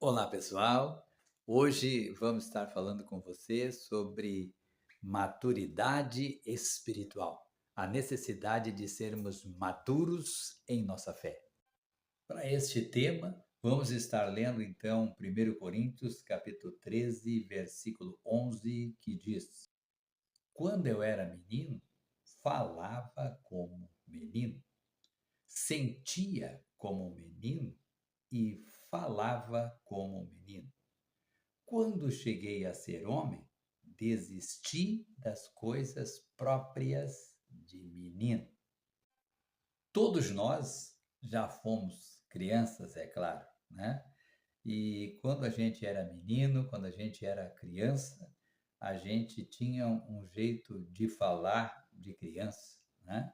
Olá, pessoal. Hoje vamos estar falando com você sobre maturidade espiritual, a necessidade de sermos maduros em nossa fé. Para este tema, vamos estar lendo então 1 Coríntios, capítulo 13, versículo 11, que diz: Quando eu era menino, falava como menino, sentia como menino e falava como menino. Quando cheguei a ser homem, desisti das coisas próprias de menino. Todos nós já fomos crianças, é claro, né? E quando a gente era menino, quando a gente era criança, a gente tinha um jeito de falar de criança, né?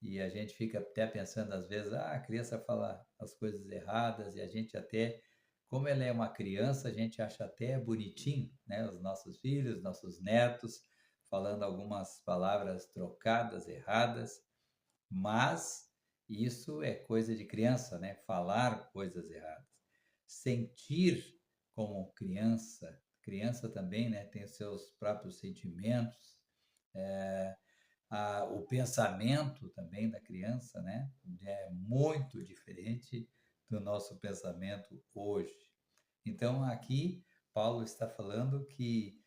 E a gente fica até pensando às vezes, a criança fala as coisas erradas e a gente até, como ela é uma criança, a gente acha até bonitinho, né? Os nossos filhos, nossos netos, falando algumas palavras trocadas, erradas, mas isso é coisa de criança, né? Falar coisas erradas. Sentir como criança, criança também, né? Tem seus próprios sentimentos, o pensamento também da criança, né, é muito diferente do nosso pensamento hoje. Então, aqui, Paulo está falando que,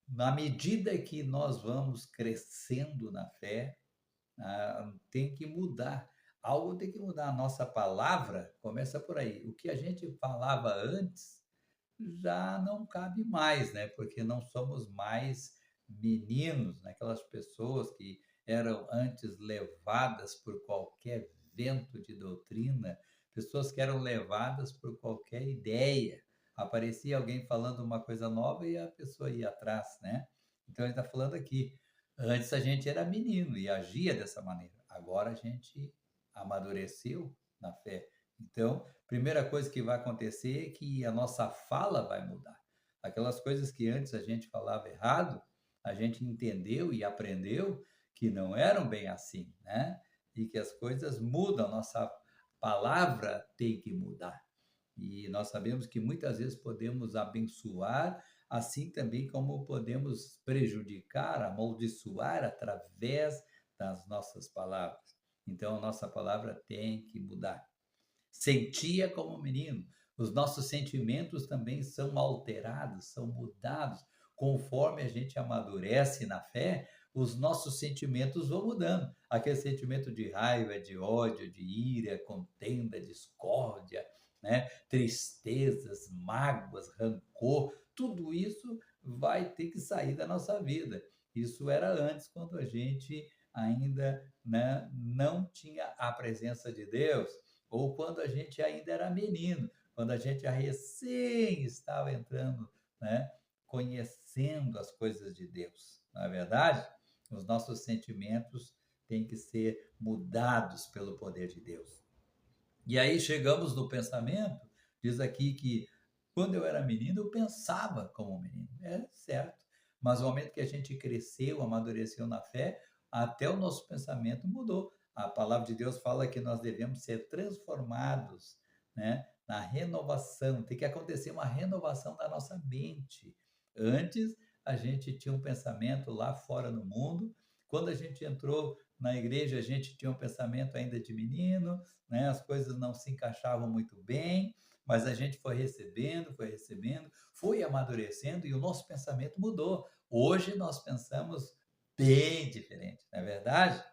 na medida que nós vamos crescendo na fé, tem que mudar. Algo tem que mudar. A nossa palavra começa por aí. O que a gente falava antes já não cabe mais, né? Porque não somos mais meninos, né? Aquelas pessoas que eram antes levadas por qualquer vento de doutrina, pessoas que eram levadas por qualquer ideia. Aparecia alguém falando uma coisa nova e a pessoa ia atrás, né? Então ele está falando aqui. Antes a gente era menino e agia dessa maneira. Agora a gente amadureceu na fé. Então, primeira coisa que vai acontecer é que a nossa fala vai mudar. Aquelas coisas que antes a gente falava errado, a gente entendeu e aprendeu que não eram bem assim, né? E que as coisas mudam, a nossa palavra tem que mudar. E nós sabemos que muitas vezes podemos abençoar, assim também como podemos prejudicar, amaldiçoar através das nossas palavras. Então, a nossa palavra tem que mudar. Sentia como menino. Os nossos sentimentos também são alterados, são mudados. Conforme a gente amadurece na fé, os nossos sentimentos vão mudando. Aquele sentimento de raiva, de ódio, de ira, contenda, discórdia, né? Tristezas, mágoas, rancor, tudo isso vai ter que sair da nossa vida. Isso era antes, quando a gente ainda, né, não tinha a presença de Deus, ou quando a gente ainda era menino, quando a gente recém estava entrando, né, conhecendo as coisas de Deus. Na verdade, os nossos sentimentos têm que ser mudados pelo poder de Deus. E aí chegamos no pensamento, diz aqui que quando eu era menino, eu pensava como um menino. É certo. Mas no momento que a gente cresceu, amadureceu na fé, até o nosso pensamento mudou. A palavra de Deus fala que nós devemos ser transformados, né, na renovação. Tem que acontecer uma renovação da nossa mente. Antes, a gente tinha um pensamento lá fora no mundo. Quando a gente entrou na igreja, a gente tinha um pensamento ainda de menino, né? As coisas não se encaixavam muito bem, mas a gente foi recebendo, foi amadurecendo e o nosso pensamento mudou. Hoje nós pensamos bem diferente, não é verdade?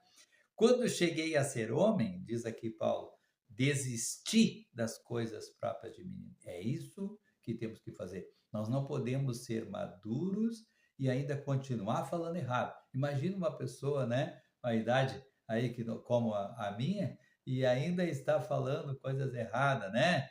Quando cheguei a ser homem, diz aqui Paulo, desisti das coisas próprias de menino. É isso que temos que fazer. Nós não podemos ser maduros e ainda continuar falando errado. Imagina uma pessoa, né, a idade aí que como a minha e ainda está falando coisas erradas, né?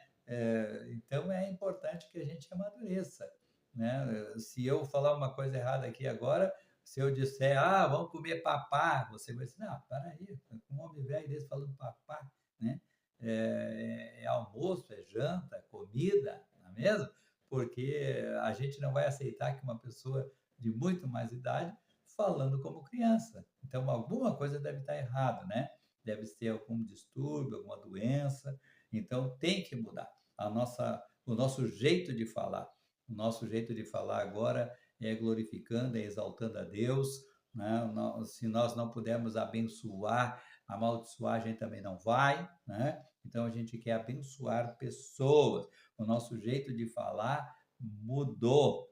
Então é importante que a gente amadureça, né? Se eu falar uma coisa errada aqui agora, se eu disser, vamos comer papá, você vai dizer, não, peraí, um homem velho desse falando papá, né? É almoço, é janta, é comida, não é mesmo? Porque a gente não vai aceitar que uma pessoa de muito mais idade falando como criança. Então, alguma coisa deve estar errada, né? Deve ser algum distúrbio, alguma doença. Então, tem que mudar. A nossa o nosso jeito de falar. O nosso jeito de falar agora é glorificando, é exaltando a Deus, né? Se nós não pudermos abençoar, amaldiçoar, a gente também não vai, né? Então a gente quer abençoar pessoas. O nosso jeito de falar mudou.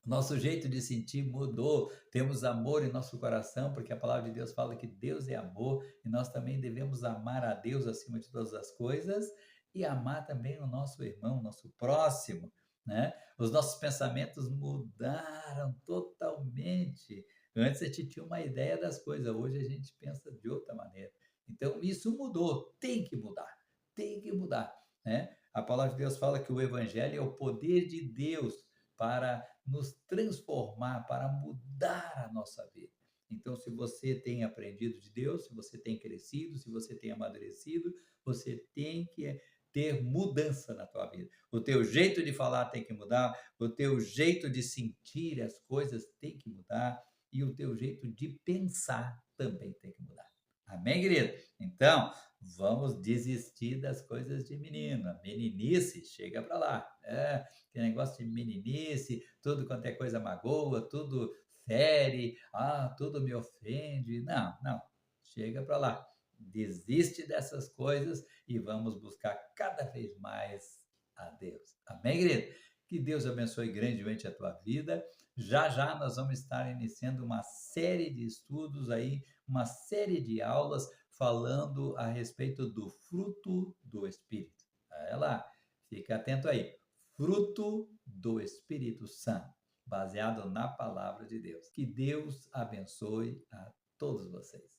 Nosso jeito de sentir mudou. Temos amor em nosso coração, porque a palavra de Deus fala que Deus é amor e nós também devemos amar a Deus acima de todas as coisas e amar também o nosso irmão, o nosso próximo, né? Os nossos pensamentos mudaram totalmente. Antes a gente tinha uma ideia das coisas, hoje a gente pensa de outra maneira. Então isso mudou, tem que mudar, né? A palavra de Deus fala que o evangelho é o poder de Deus para nos transformar, para mudar a nossa vida. Então, se você tem aprendido de Deus, se você tem crescido, se você tem amadurecido, você tem que ter mudança na tua vida. O teu jeito de falar tem que mudar, o teu jeito de sentir as coisas tem que mudar e o teu jeito de pensar também tem que mudar. Amém, querido? Então, vamos desistir das coisas de menino. A meninice, chega para lá. Que negócio de meninice, tudo quanto é coisa magoa, tudo fere, tudo me ofende. Não, não. Chega para lá. Desiste dessas coisas e vamos buscar cada vez mais a Deus. Amém, querido? Que Deus abençoe grandemente a tua vida. Já já nós vamos estar iniciando uma série de estudos aí, uma série de aulas falando a respeito do fruto do Espírito. Vai lá, fica atento aí. Fruto do Espírito Santo, baseado na palavra de Deus. Que Deus abençoe a todos vocês.